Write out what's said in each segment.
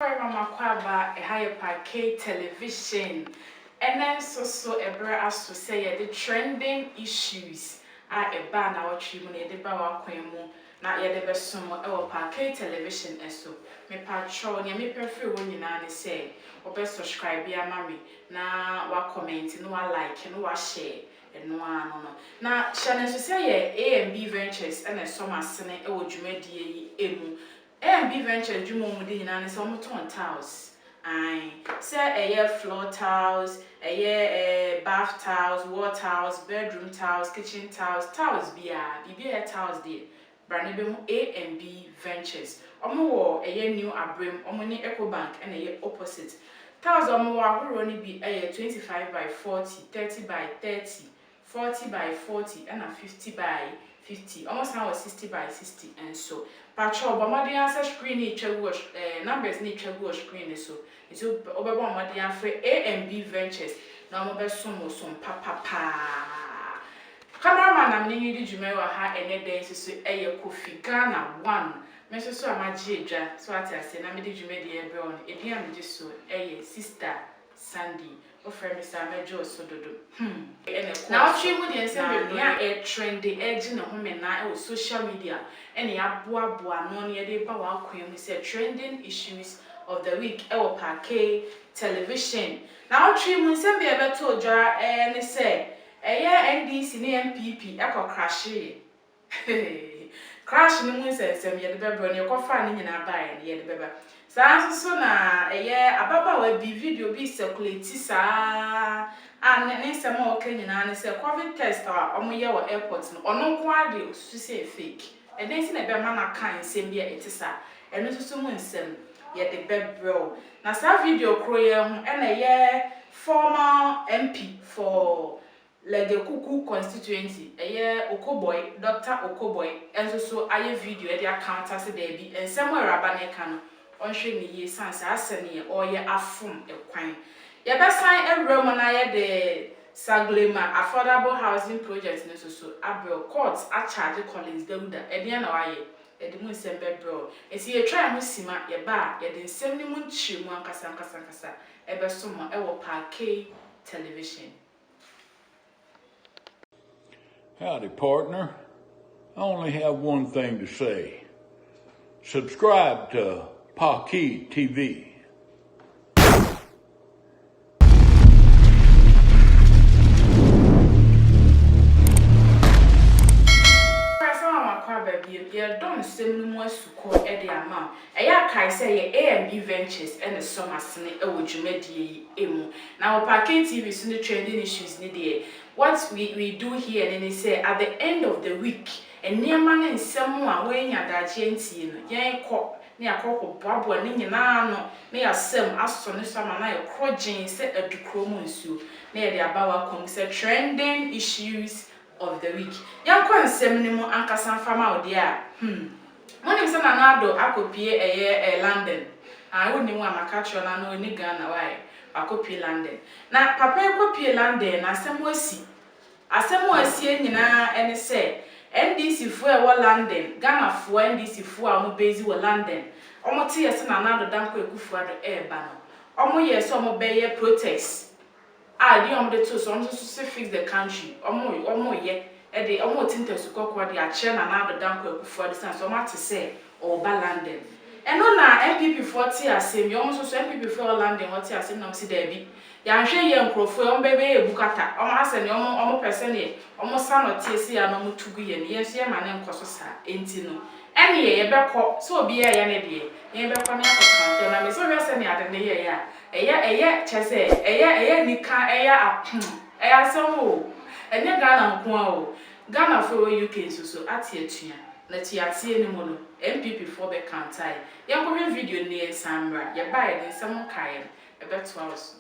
Mama Kwaba, a higher parquet television, and then so a bra as to say the trending issues are a ban our tribune, the Bawa Quemo, not yet the best sum or parquet television, and so me patrol, near me prefer when you say, or best subscribe, ya mammy, now what comment, no I like, and no I share. And no one, now, Shannon to say A and B ventures and a summer senate or Jumedi emu. B venture do more within and some 2 tiles. I say a year floor tiles, a year bath tiles, wall tiles, bedroom tiles, kitchen tiles, BBA tiles dear. Branibim A and B ventures. More a year new abrim, Omoni Eco Bank and a year opposite. Tiles or more will only be a year 25 by 40, 30 by 30, 40 by 40, and a 50 by 50, almost now 60 by 60, and so. Patrol, but my answer screen each numbers need to go screen so. It's over my dear for A and B ventures. Now, my best son was some papa. Cameraman, I'm needing you may have any days to say a coffee Ghana 1. Mrs. So my Jja, so I said, I made you made a brown, a dear just so a sister Sandy. Friend Mr. Major Sododo. Now she would a trendy edge in a home and now social media. Any abua no near the power queen we said trending issues of the week our parquet television. Now she will send me a better jar and say a year NDC MPP echo crash. Crash no moon says some yet the baby on your coffin in a buy and yet the baby. So na ababa we bi video bi circulate sa and nse ma o kanyina ne say covid test omo ye wo airport no ono ko ade su say fake and then na be ma na kan nsem bia etisa eno susu mu nsem ye de bebro na sa video kro ye ho e na ye former MP for Legekuku constituency ye Okoboy Dr. Okoboy enso so aye video e de account ase there bi ensem araba ne ka no on shame ye sans asene or ye afum ekwan ye be sign every na ye de Saglemi affordable housing project no so abro courts a charge Collins Dawuda e de na waye e de mu nsem bebro e si ye try mu sima ye ba ye de nsem ni mu nchi mu ankasa e be so mo e wo parquet television. Howdy, partner. I only have one thing to say. Subscribe to Parquet TV. Don't send no more support at the amount. I say A and B ventures and the summer snake Jumedi emu. Now Parquet TV is the trending issues needed. What we do here and they say at the end of the week and near man and someone when you're that gentle, yan cop near cock bob or ning no may a sem as soon as some and crudging set a decromonsu near the abawa comes trending issues of the week. Young con seminimo anchor some farm out there. When is an anado, I could pay a year London. I wouldn't want my catch on I know any gun away. I could pay London. Now, Papa could pay London, as some was see. As some was seeing and say, NDC for London, Ghana for NDC for our base with London. Almost years and another danko for the air banner. Almost years some obey protest. I the two songs to fix the country. Almost yet. And they almost intend to cook what they are chain another danko for the sense so much to say or London. And on our MPP 40 as same, you almost MPP for London, what you are saying, see Debbie. Yan share young profile, baby, Bukata, almost and almost person, almost son or TC and almost 2 years, yes, yeah, my name costs her, ain't no. Any year, back so be a yanny, ye back on your account, and I'm so very at the year, a year, chase, a year, Nika, a year, some, and your Ghana for UK so at here. Let you see any mono, MPP for the country. Young video near Sambra, you buy it in some kind, a better house.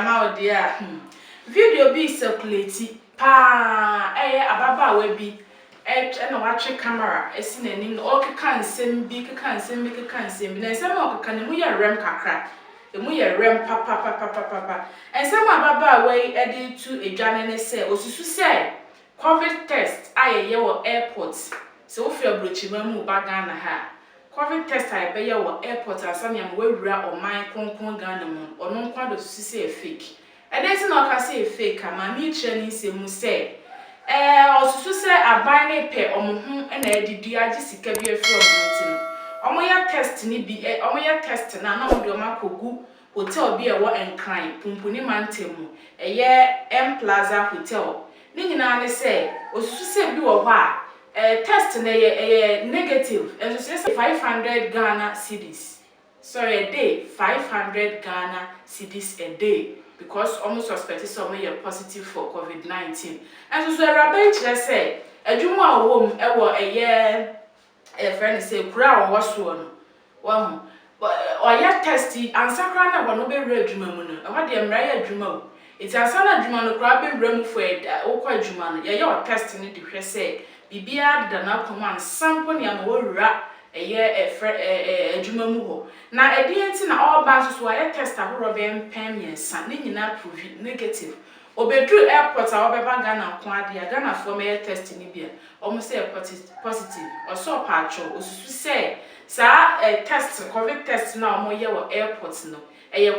ama dia video bi circulate pa ababa we bi na watwe camera esi nanim no okeka nsem bi na nsem okeka ne mu ye rem kakra emu ye rem papa ensem ababa we edi to edwane ne se osusu se covid test ayeye wo airport se wo fi abrochima mu ba Ghana ha covid test ayebe wo airport asam yam we wura oman konkon Ghana mu ono nkwa do susu se fake edesi na oka se fake ama mi kire ni se mu se osusu se aban ne pe omohu na edidi agi sika bi afro omuti no omoya test ni bi omoya test na mo de makogu hotel bi ewo enkran pumpuni mantemu M Plaza Hotel ni nyina ne se osusu se bi wo ho a test na negative and so say 500 Ghana cedis sorry a day 500 Ghana cedis a day because almost suspected some are positive for COVID-19 and so Rabbi say adwuma wom ewo a friend say kura wo so no wo oya test ansakra na wono be wura adwuma mu no e ho de mra ya adwuma o iti ansana adwuma no kura be wura mu for wo kwa adwuma no ye o test ni de hwe say bibia da na command sample ne am wo wura adwuma mu ho na edienti na all banks so ya test ahoro be mpem yensa ne nyina prove negative obedru airport a obeba Ghana ko ade Ghana for me test ni bia omo say positive oso pacho osusu say sa test covid test na omo ye wo airport no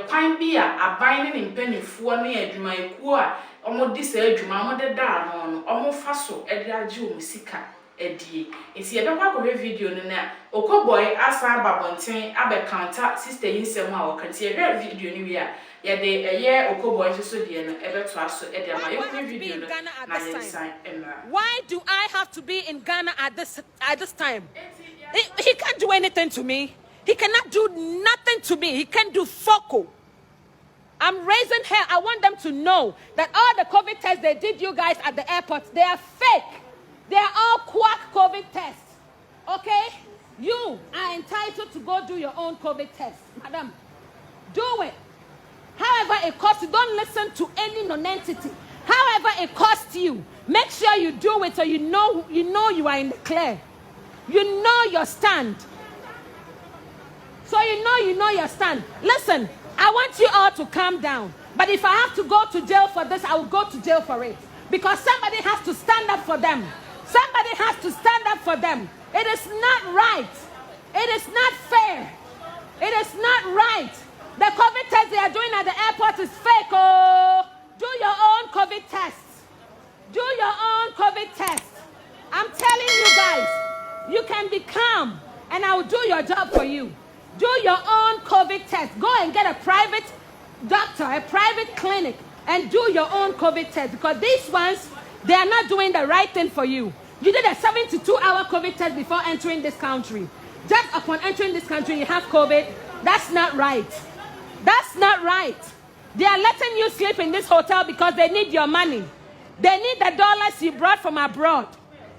kwan bia aban ne mpanifo no adwuma ekuo a omo di sa adwuma omo de da no omo fa so ede age omo sika edie enti ye bekwa ko video no na okoboy asa babonten abe counter sister yinsem a wakati ye video ni wi a ye de okoboy so de no ebe to aso ede ama ye ko video no na ye sign emra. Why do I have to be in Ghana at this time? He can't do anything to me. He cannot do nothing to me. He can't do foco. I'm raising hell. I want them to know that all the COVID tests they did you guys at the airport, they are fake. They are all quack COVID tests. Okay? You are entitled to go do your own COVID test. Madam, do it. However it costs you, don't listen to any non-entity. However it costs you, make sure you do it so you know you are in the clear. You know your stand. So you know your stand. Listen, I want you all to calm down. But if I have to go to jail for this, I will go to jail for it. Because somebody has to stand up for them. Somebody has to stand up for them. It is not right. It is not fair. It is not right. The COVID test they are doing at the airport is fake. Oh, do your own COVID tests. Do your own COVID tests. I'm telling you guys, you can be calm and I will do your job for you. Do your own COVID test. Go and get a private doctor, a private clinic, and do your own COVID test. Because these ones, they are not doing the right thing for you. You did a 72-hour COVID test before entering this country. Just upon entering this country, you have COVID. That's not right. That's not right. They are letting you sleep in this hotel because they need your money. They need the dollars you brought from abroad.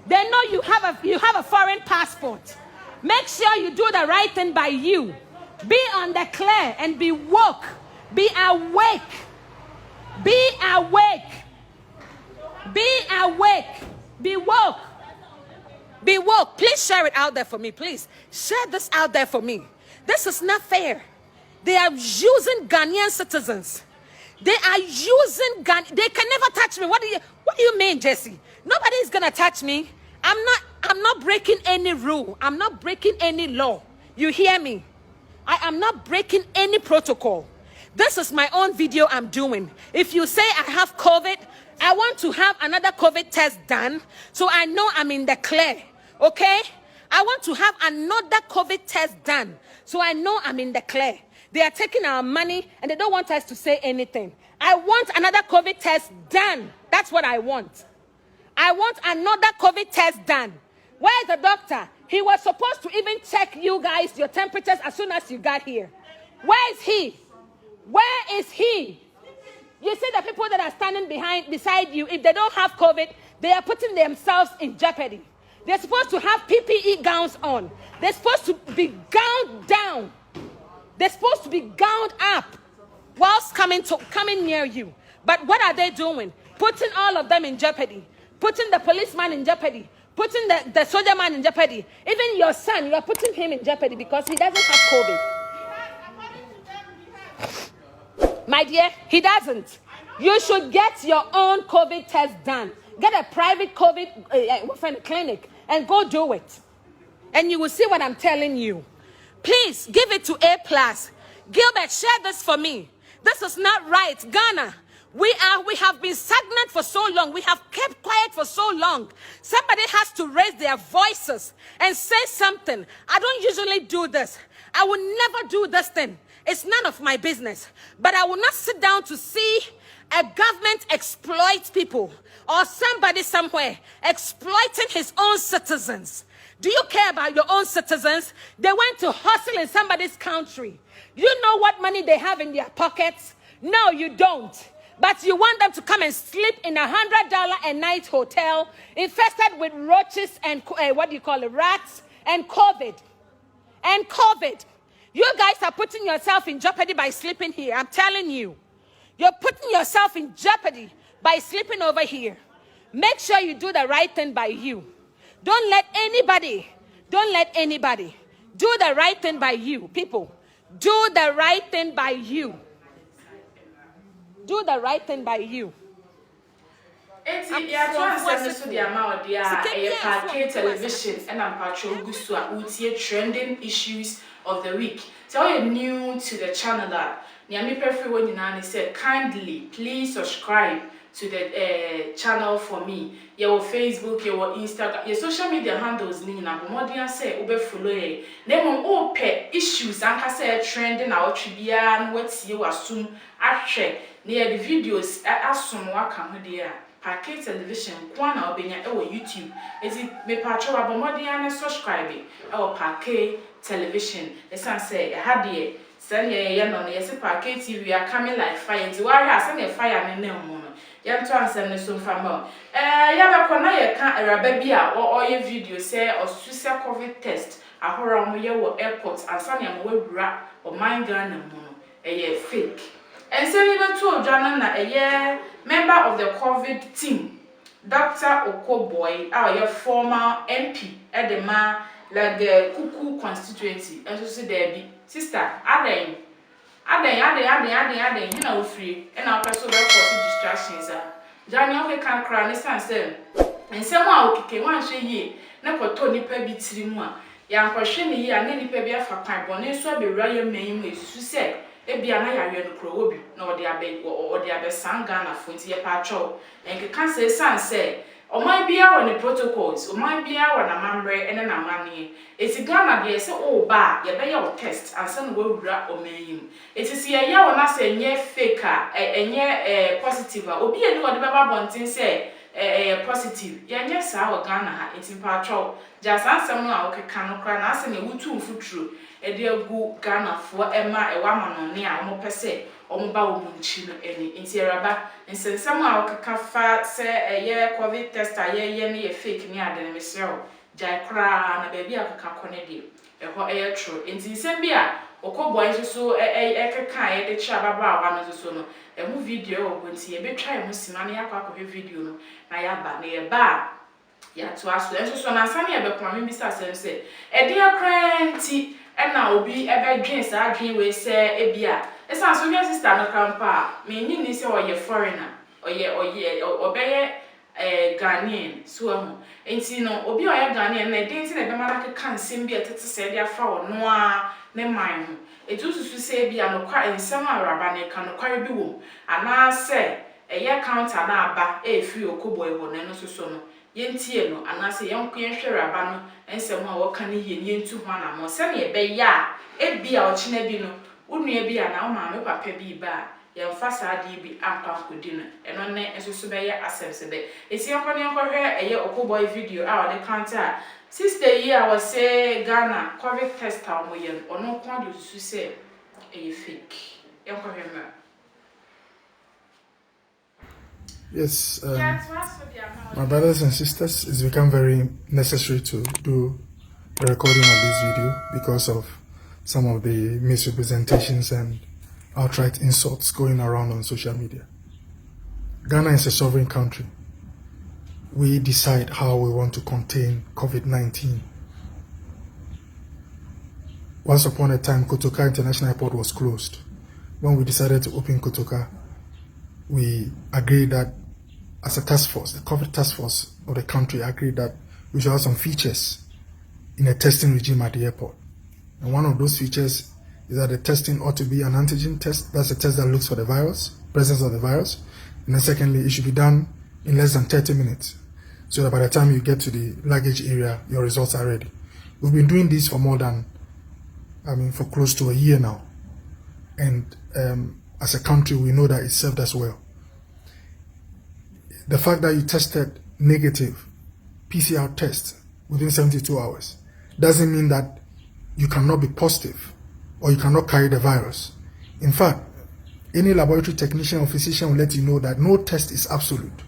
They know you have a foreign passport. Make sure you do the right thing by you. Be on the clear and be woke. Be awake. Be awake. Be awake. Be woke. Be woke. Please share it out there for me. Please share this out there for me. This is not fair. They are using Ghanaian citizens. They are using They can never touch me. What do you mean, Jesse? Nobody is gonna touch me. I'm not breaking any rule. I'm not breaking any law. You hear me? I am not breaking any protocol. This is my own video I'm doing. If you say I have COVID, I want to have another COVID test done so I know I'm in the clear. Okay? I want to have another COVID test done so I know I'm in the clear. They are taking our money and they don't want us to say anything. I want another COVID test done. That's what I want. I want another COVID test done. Where is the doctor? He was supposed to even check you guys, your temperatures as soon as you got here. Where is he? Where is he? You see the people that are standing beside you, if they don't have COVID, they are putting themselves in jeopardy. They're supposed to have PPE gowns on. They're supposed to be gowned down. They're supposed to be gowned up. whilst coming near you. But what are they doing? Putting all of them in jeopardy. Putting the policeman in jeopardy. Putting the soldier man in jeopardy. Even your son, you are putting him in jeopardy because he doesn't have COVID. My dear, he doesn't. You should get your own COVID test done. Get a private COVID clinic and go do it. And you will see what I'm telling you. Please give it to A+. Gilbert, share this for me. This is not right. Ghana, we have been stagnant for so long. We have kept quiet for so long. Somebody has to raise their voices and say something. I don't usually do this. I will never do this thing. It's none of my business. But I will not sit down to see a government exploit people or somebody somewhere exploiting his own citizens. Do you care about your own citizens? They went to hustle in somebody's country. You know what money they have in their pockets? No, you don't. But you want them to come and sleep in $100 a night hotel infested with roaches and rats and COVID. And COVID. You guys are putting yourself in jeopardy by sleeping here. I'm telling you. You're putting yourself in jeopardy by sleeping over here. Make sure you do the right thing by you. Don't let anybody do the right thing by you, people. Do the right thing by you. Do the right thing by you. Television and I'm patrol trending issues of the week. So you're new to the channel that Nyami Perfect when you said kindly please subscribe to the channel for me. Your Facebook, your Instagram, your social media handles nina bomodian say ube follow ye. Nemo ope issues anka say trending our tribia what you assume actually near the videos assume waka dia. Packet television kwana obenya ewo YouTube. Ezi me patro abomodian subscribe our packet television. Esan say hadie send ye no yes packet TV are coming like fire. Nti wari send a fire ne nemo. Yam to answer ne so famo. Ya be kona ye kan eraba bi a or ye video say or suicide COVID test ahora mo ye wo airport ansa ne mo wura o man Ghana mo no fake. And say we be to odwana na member of the COVID team, Dr. Okoboy, our former MP at the like the Kuku constituency. And so say there be sister, Aden, you know free. And our person work for distractions. Jani oke kan kra ne sanse. Nsem a okike wan hwe ye na kwoto nipa bi tiri mu a ya nkwhwe ne ye a ne nipa bi afa pan bone so abewura ye man mu esusu se ebia na yare no kro obi na ode abe sanga na fonti ye pa atwo enke kan se sanse oman bia wɔ ne protocols oman bia wɔ na mamre ene na mane eti Ghana de se o ba ye be ye o test ansa no wura oman eti se ye wɔ na se nye fake a enye positive a obi eni wɔ de beba bontin se positive ye nye sa wɔ Ghana ha eti pa atwo just ansam no a okeka no kra na ase ne wutu mfuturo e de agu Ghana fo ema ewa manone a mo pese omo ba wo munchi no eni enti eraba nsensam a okeka fa se COVID test a ye ne ye fake ni ade ne mesrew jai kra na ba bi akeka kone de ho true enti nsem bi a okoboy so ekeka ye de cha baba awa no so no emu video o enti ye betwa emu sima na yakwa akọ video no na ya ba na ye ba ya to aso enso na ansane ye be kwa me bisa sem se e de akranti ena obi ebe dwen sa dwen we se ebia esa so your sister no kampa me nyi ni se oye foreigner obeye Ghanaian so ho enti no obi oye Ghanaian na de nti na be mara kan nsem bi etete se de afa wo no a ne man ho etususu se bia no kwa ensem araba ne ka no kware bi wo ana se eye counter na aba free Okoboy wo ne no so no yentie no anase yenko yenhwere aba no ensem a woka ne yentu ho na mo se ne be ya ebia o china bi no unua bi ana o ma me papa bi ba yemfa saade bi ampa kodi no eno ne enso be ye access be esi yenko ne hwe eye Okoboy video a o de counter sister yi a wo se Ghana COVID test a mo yen ono kwa de susu se eye fake yenko hwe me. Yes, my brothers and sisters, it's become very necessary to do the recording of this video because of some of the misrepresentations and outright insults going around on social media. Ghana is a sovereign country. We decide how we want to contain COVID-19. Once upon a time, Kotoka International Airport was closed. When we decided to open Kotoka, we agreed that as a task force, the COVID task force of the country agreed that we should have some features in a testing regime at the airport. And one of those features is that the testing ought to be an antigen test. That's a test that looks for the virus, presence of the virus. And then secondly, it should be done in less than 30 minutes. So that by the time you get to the luggage area, your results are ready. We've been doing this for for close to a year now. And as a country, we know that it served us well. The fact that you tested negative PCR test within 72 hours doesn't mean that you cannot be positive or you cannot carry the virus. In fact, any laboratory technician or physician will let you know that no test is absolute.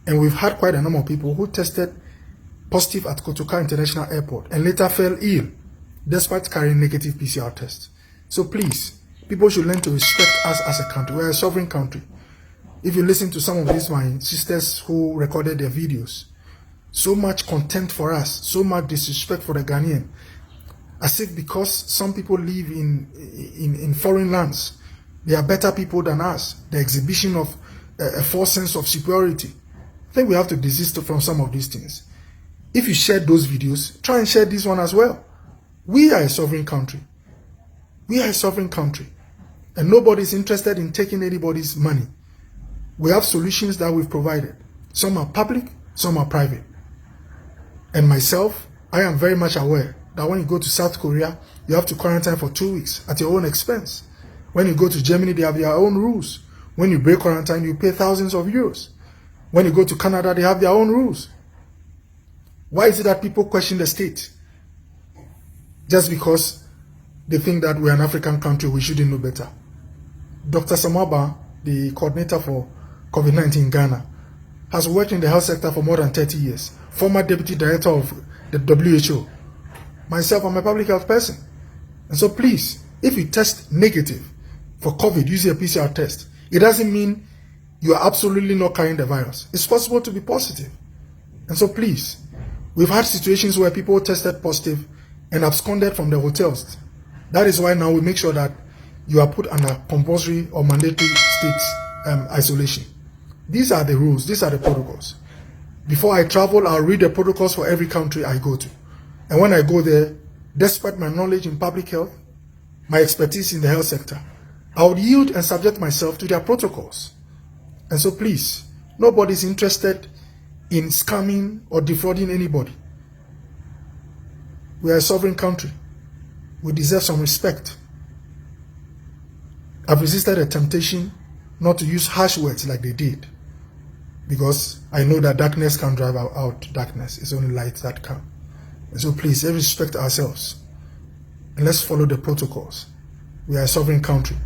And we've had quite a number of people who tested positive at Kotoka International Airport and later fell ill despite carrying negative PCR tests. So please, people should learn to respect us as a country. We're a sovereign country. If you listen to some of these my sisters who recorded their videos, so much contempt for us, so much disrespect for the Ghanaian, as if because some people live in foreign lands, they are better people than us. The exhibition of a false sense of superiority. I think we have to desist from some of these things. If you shared those videos, try and share this one as well. We are a sovereign country. We are a sovereign country. And nobody is interested in taking anybody's money. We have solutions that we've provided. Some are public, some are private. And myself, I am very much aware that when you go to South Korea, you have to quarantine for 2 weeks at your own expense. When you go to Germany, they have their own rules. When you break quarantine, you pay thousands of euros. When you go to Canada, they have their own rules. Why is it that people question the state? Just because they think that we're an African country, we shouldn't know better. Dr. Samaba, the coordinator for COVID-19 in Ghana, has worked in the health sector for more than 30 years. Former deputy director of the WHO. Myself, I'm a public health person. And so please, if you test negative for COVID using a PCR test, it doesn't mean you are absolutely not carrying the virus. It's possible to be positive. And so please, we've had situations where people tested positive and absconded from the hotels. That is why now we make sure that you are put under compulsory or mandatory state isolation. These are the rules, these are the protocols. Before I travel, I'll read the protocols for every country I go to. And when I go there, despite my knowledge in public health, my expertise in the health sector, I would yield and subject myself to their protocols. And so please, nobody's interested in scamming or defrauding anybody. We are a sovereign country. We deserve some respect. I've resisted a temptation not to use harsh words like they did, because I know that darkness can drive out darkness. It's only light that can. And so please, let's respect ourselves and let's follow the protocols. We are a sovereign country.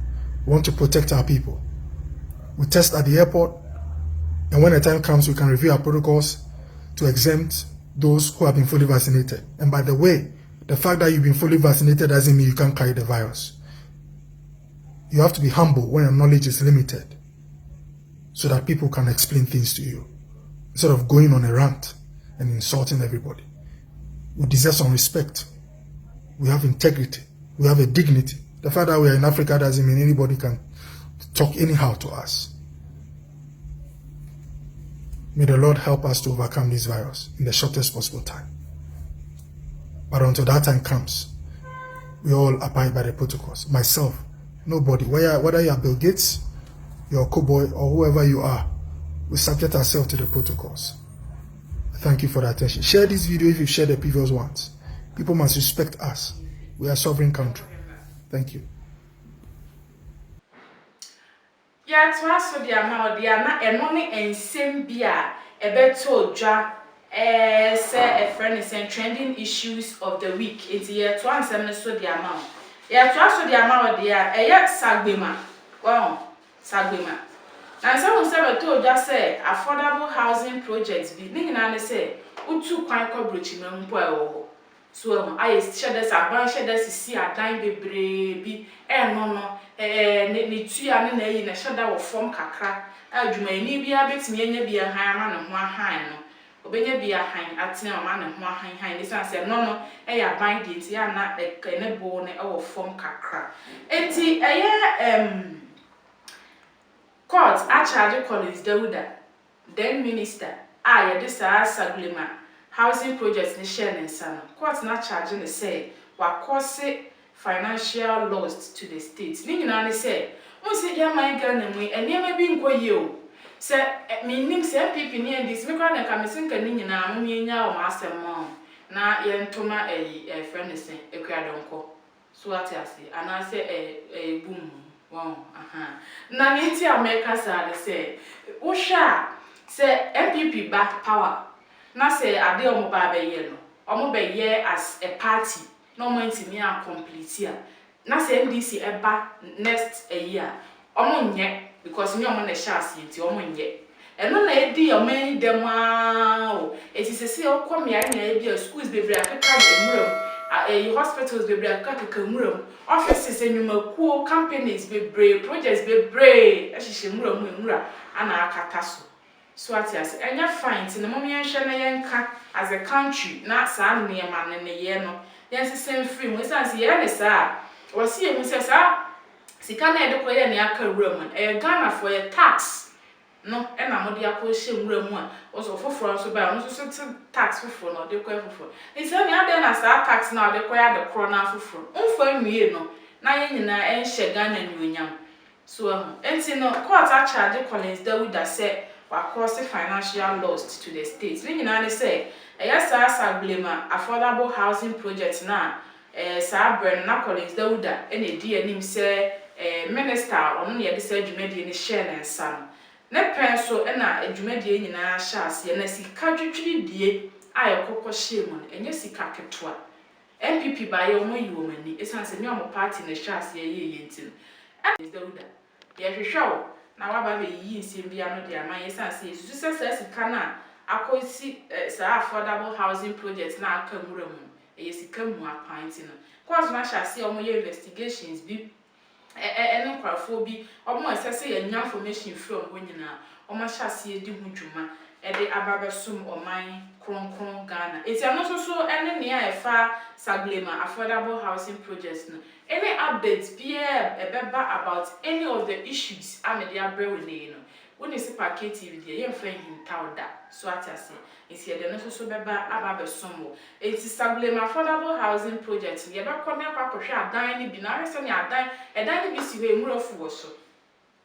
We want to protect our people. We test at the airport, and when the time comes, we can review our protocols to exempt those who have been fully vaccinated. And by the way, the fact that you've been fully vaccinated doesn't mean you can't carry the virus. You have to be humble when your knowledge is limited, so that people can explain things to you, instead of going on a rant and insulting everybody. We deserve some respect. We have integrity. We have a dignity. The fact that we are in Africa doesn't mean anybody can talk anyhow to us. May the Lord help us to overcome this virus in the shortest possible time. But until that time comes, we all abide by the protocols. Myself, nobody, whether you are Bill Gates, you're a cowboy, or whoever you are, we subject ourselves to the protocols. Thank you for the attention. Share this video if you've shared the previous ones. People must respect us. We are a sovereign country. Thank you. Yeah, to us for the amount, and money and Simbia, a better job, say a friend is trending issues of the week. It's year to answer so the amount. Yeah, to us for the amount, dear, a yet Saglemi. Wow, Saglemi. Now, someone said, told just say affordable housing projects be meaning and say, Utu quite coverage in Mumpo. So I share this advance share this see a dime bebree bi no ne tua ne yi na shada wo form kakra adwumani bia betimi anya bia han ma ne ho ahan no obenya bia han atena ma ne ho ahan ne sense no ya ban de nti ya na ne bo ne wo form kakra enti court a charge Collins Dauda then minister ya this Saglemi housing projects ni share ne sana court na charge ne say wa cause financial loss to the state ni nyina ne say mo se ya man Ghana mu enema bi nkoye o se minim se MPP ni ndis me kwa na kamesin ka ni nyina mo nya o masem mo na ye ntoma friend se ekwa donko so atiase ana se boom wow na ni ti America say se wo sha se MPP back power na say ade omo ba be ye no omo be ye as a party no moment me a complete ya na say NDC eba next year omo nye because me omo na chance nti omo nye eno na edi omo dem o eti se o kom ya na e bia schools bebre akeka emuram hospitals bebre akeka emuram offices enyumakuo companies bebre projects bebre ehihye emura ana akata so atiase enya fine ti na mom yenhwe na yenka as a country na sa nneema ne ye no yensesem free mo sense ye ne sa wasi emu se sa sika na edekoye ne aka wuram Ghana for a tax no na mo de akose wuram a oso foforo so ba no so tax foforo no de koye foforo ese me ade na sa tax na de koye ade kro na foforo mfo nwie no na ye nyina enhye Ghana nyonyam so enti no court a charge Collins Dauda say wa cause financial loss to the state. Ni nyina ne say Saglemi affordable housing project na sa brand na Collins Dauda ene di anim say minister ono ne yede say adwumadi ne share na nsa no ne pen so na adwumadi nyina sha ase na sika twetwiri die ayekokko share mu enye sika ketwa MPP ba ye omo yi omani esanse me omo party ne sha ase ye yentin Dauda ye hwehwe na waba be yi nsem bia no de aman yesanse esusu sesa sika na akosi sa affordable housing project na aka muramu sika mu apanti no cause na shase omo ye investigations bi ene kwafo bi omo asese ye nya information from wonyina omo shase edi hu dwuma de ababesum oman kronkron Ghana eti ano so ene ne efa Saglemi affordable housing projects no any updates ebeba about any of the issues amedia brewele no when is packet TV dey yen friend him tawda so atase eti ede no so beba ababesum wo eti Saglemi affordable housing projects ye be kọ na kwakohwe adan ni bi na rese ni adan edan ni bi si we murafu wo so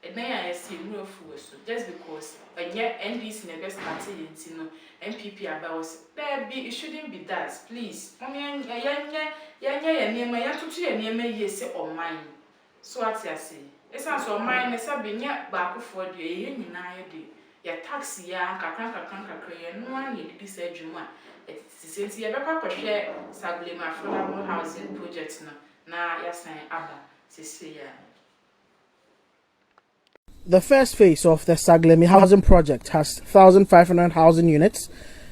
edan ya yesi murafu wo so just because enye NDC na be start yenti no MPP about there be it shouldn't be that please yenye niema yatutu ye niema yese oman so atiase esan so oman ne sabe nya baakofo de ye nyina ye de ya taxi ya kakra ye no an ye di se adwuma senti ye be kwakohwe Saglemi affordable housing project no na yasan aba sese ya. The first phase of the Saglemi housing project has 1,500 housing units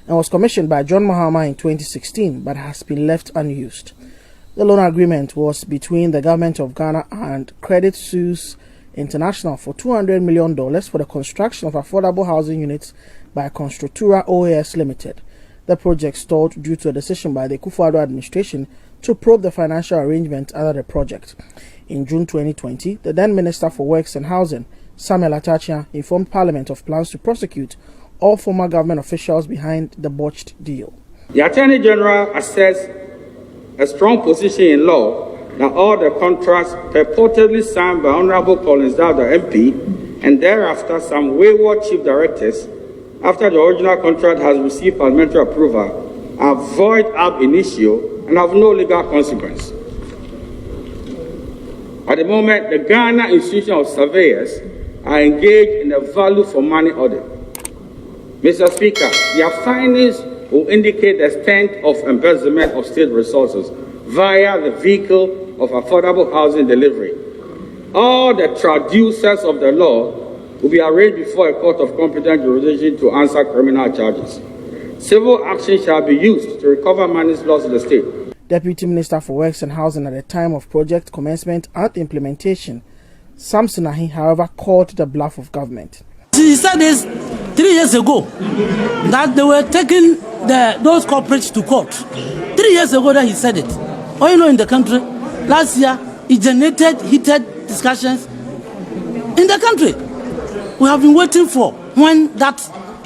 and was commissioned by John Mahama in 2016 but has been left unused. The loan agreement was between the government of Ghana and Credit Suisse International for $200 million for the construction of affordable housing units by Constructura OAS Limited. The project stalled due to a decision by the Akufo-Addo administration to probe the financial arrangements under the project. In June 2020, the then Minister for Works and Housing, Samuel Atachia, informed Parliament of plans to prosecute all former government officials behind the botched deal. The Attorney General assessed a strong position in law that all the contracts purportedly signed by Honorable Collins Dauda MP and thereafter some wayward chief directors, after the original contract has received parliamentary approval, are void ab initio and have no legal consequence. At the moment, the Ghana Institution of Surveyors are engaged in a value for money audit. Mr. Speaker, their findings will indicate the extent of embezzlement of state resources via the vehicle of affordable housing delivery. All the traducers of the law will be arraigned before a court of competent jurisdiction to answer criminal charges. Civil action shall be used to recover monies lost to the state. Deputy Minister for Works and Housing at the time of project commencement and implementation, Samson Ahi, however, called the bluff of government. He said this 3 years ago, that they were taking those corporates to court. 3 years ago that he said it. In the country, last year, it generated heated discussions in the country. We have been waiting for when that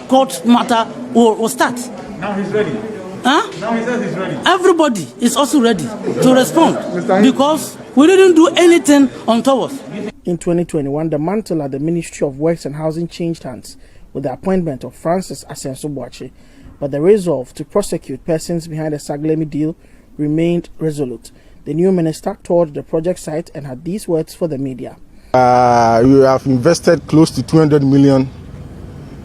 court matter will start. Now he's ready. Huh? Now he says he's ready. Everybody is also ready to respond because we didn't do anything untoward. In 2021, the mantle at the Ministry of Works and Housing changed hands with the appointment of Francis Asenso-Boakye, but the resolve to prosecute persons behind the Saglemi deal remained resolute. The new minister toured the project site and had these words for the media. We have invested close to 200 million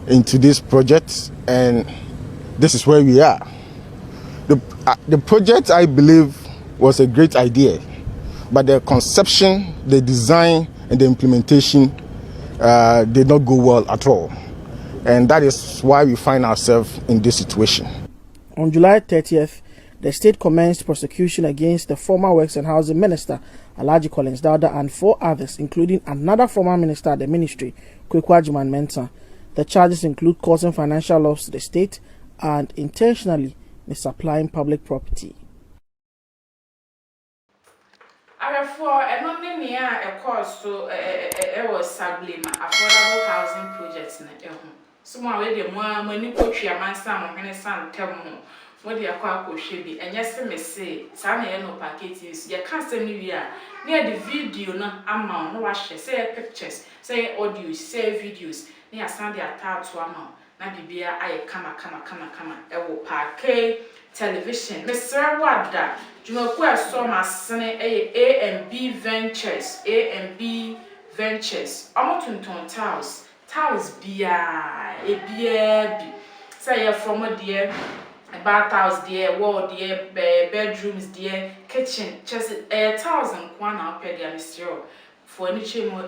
into this project, and this is where we are. The project, I believe, was a great idea, but the conception, the design, and the implementation did not go well at all. And that is why we find ourselves in this situation. On July 30th, the state commenced prosecution against the former Works and Housing Minister, Alhaji Collins Dauda, and 4 others, including another former minister at the ministry, Kwaku Agyeman-Mensah. The charges include causing financial loss to the state and intentionally misapplying public property. Saglemi affordable housing projects na so mo we de mo mani potwa mansa mo hwene san tem ho mo de akwa akohwe bi enye se me se sa na ye no packages ye ka se ni wi a na the video na ama no wa hye say pictures say audios say videos na ya san de atatu ama na bibia aye kama e wo package television Mr. Wada jumaku aso masene A&B Ventures Omotunton tiles bia bi say from there bathhouse there wall there bedrooms there kitchen just tiles and kwana ope there Mr. for any chemo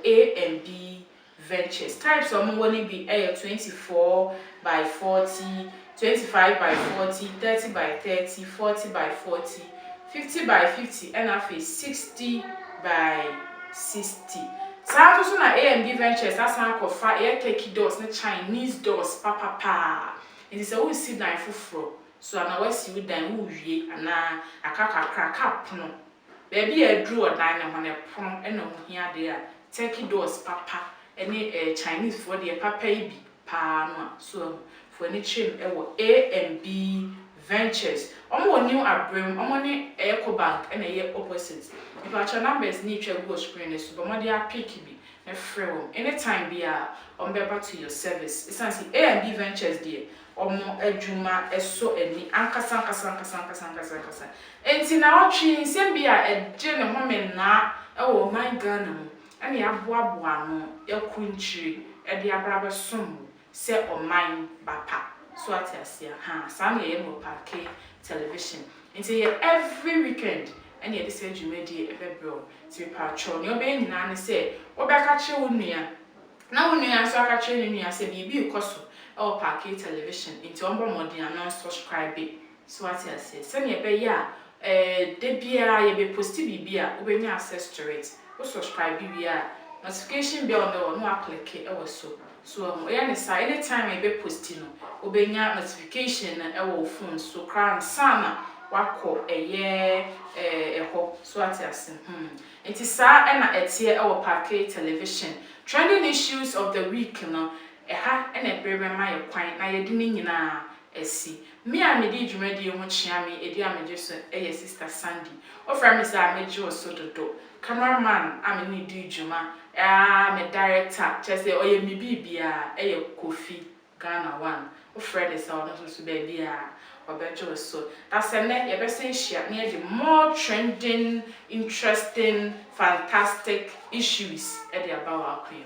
A&B Ventures types of money be 24 by 40 25 by 40 30 by 30 40 by 40 50 by 50 and a 60 by 60. Sa so na A&B Ventures asan kofa air cake doors na Chinese doors pa. It is a we see dan fufuro. So na we see we dan we wie ana akaka cap no. Baby e dru odan na hone pon e na ho hia de a cake doors papa any Chinese for the papa bi pa no so for any trim A&B Ventures. Omo new abrem, omo ne Eco Bank and a opposite. If our numbers need to go screen so but mo dey pick bi na free anytime be back to your service. It's say A&B Ventures there. Omo adwuma eso ani ankasa. Enti na otwe nsem bia eje ne home na e man Ghana mu. Ani aboaboa no yakunchiri e de abraba som se oman bapa. So at ha some ye mo package television. Enti every weekend and ye this dwumadi e bebro ti patro. Ne obe nyina ne se obeka che wonua. Na wonua so aka che ne nua se bibi ikoso e package television. Enti ombo modern and non-subscribe. So at se ne be ya de bia ye be post bibia obenya access to it. O subscribe bibia notification bell no click e so. So anytime I be posting no obenya notification na e phone so kran sana wako ho so atiase enti sa e na etie e package television trending issues of the week no ha e na brebe ma ye kwan na ye de ni nyina esi me a me di dwumadi ho chia me edi ameje so e sister Sandy ofra me sa ameje so dodo cameraman ameni di dwuma me director just say oye mi bibia Kofi Ghana 1 ofra de sa no so baby obejo so that's a net you say share near the more trending interesting fantastic issues e dey about our queen.